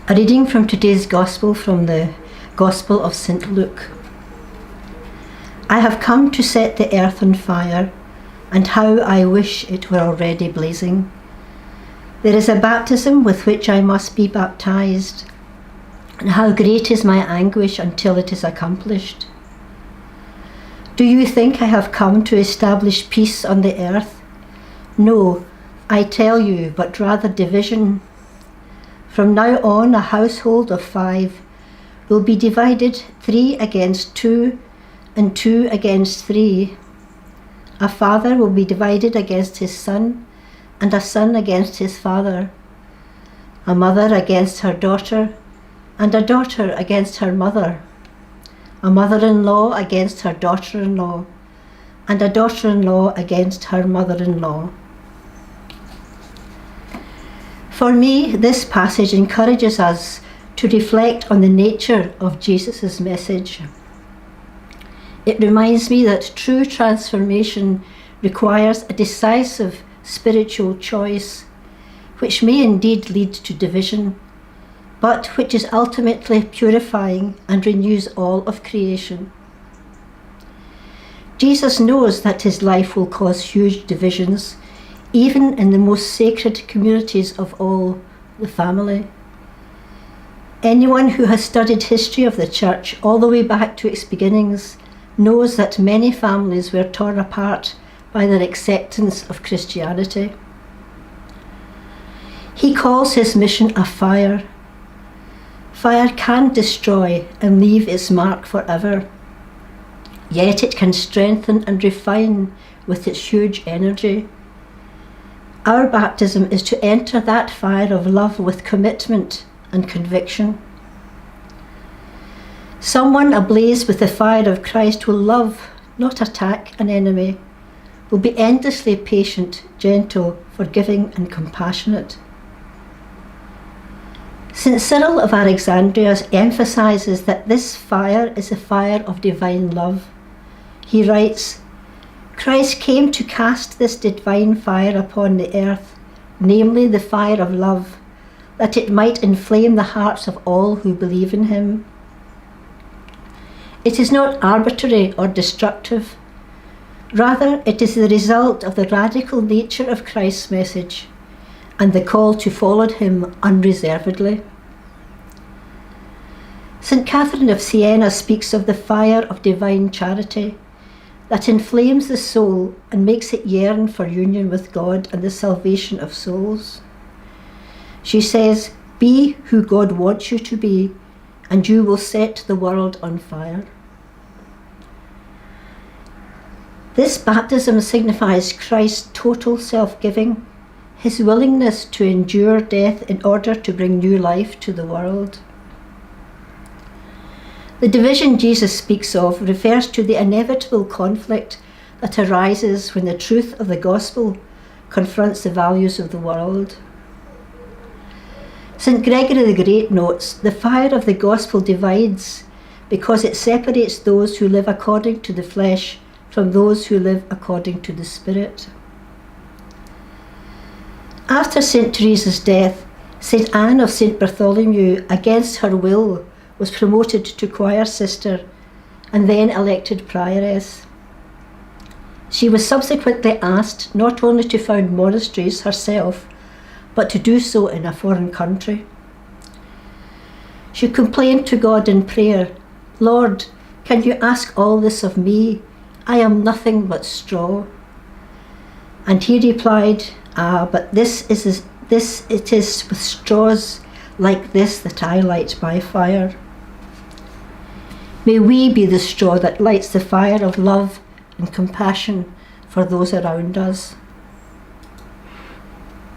A reading from today's Gospel from the Gospel of St. Luke. I have come to set the earth on fire, and how I wish it were already blazing. There is a baptism with which I must be baptized, and how great is my anguish until it is accomplished. Do you think I have come to establish peace on the earth? No, I tell you, but rather division. From now on, a household of 5 will be divided 3 against 2 and 2 against 3. A father will be divided against his son, and a son against his father. A mother against her daughter, and a daughter against her mother. A mother-in-law against her daughter-in-law, and a daughter-in-law against her mother-in-law. For me, this passage encourages us to reflect on the nature of Jesus' message. It reminds me that true transformation requires a decisive spiritual choice, which may indeed lead to division, but which is ultimately purifying and renews all of creation. Jesus knows that his life will cause huge divisions, even in the most sacred communities of all, the family. Anyone who has studied history of the Church all the way back to its beginnings knows that many families were torn apart by their acceptance of Christianity. He calls his mission a fire. Fire can destroy and leave its mark forever, yet it can strengthen and refine with its huge energy. Our baptism is to enter that fire of love with commitment and conviction. Someone ablaze with the fire of Christ will love, not attack an enemy, will be endlessly patient, gentle, forgiving and compassionate. St. Cyril of Alexandria emphasises that this fire is a fire of divine love. He writes, Christ came to cast this divine fire upon the earth, namely the fire of love, that it might inflame the hearts of all who believe in him. It is not arbitrary or destructive. Rather, it is the result of the radical nature of Christ's message and the call to follow him unreservedly. St. Catherine of Siena speaks of the fire of divine charity that inflames the soul and makes it yearn for union with God and the salvation of souls. She says, be who God wants you to be, and you will set the world on fire. This baptism signifies Christ's total self-giving, his willingness to endure death in order to bring new life to the world. The division Jesus speaks of refers to the inevitable conflict that arises when the truth of the gospel confronts the values of the world. St. Gregory the Great notes, the fire of the gospel divides because it separates those who live according to the flesh from those who live according to the Spirit. After St. Teresa's death, St. Anne of St. Bartholomew, against her will, was promoted to choir sister and then elected prioress. She was subsequently asked not only to found monasteries herself, but to do so in a foreign country. She complained to God in prayer, Lord, can you ask all this of me? I am nothing but straw. And he replied, but it is with straws like this that I light my fire. May we be the straw that lights the fire of love and compassion for those around us.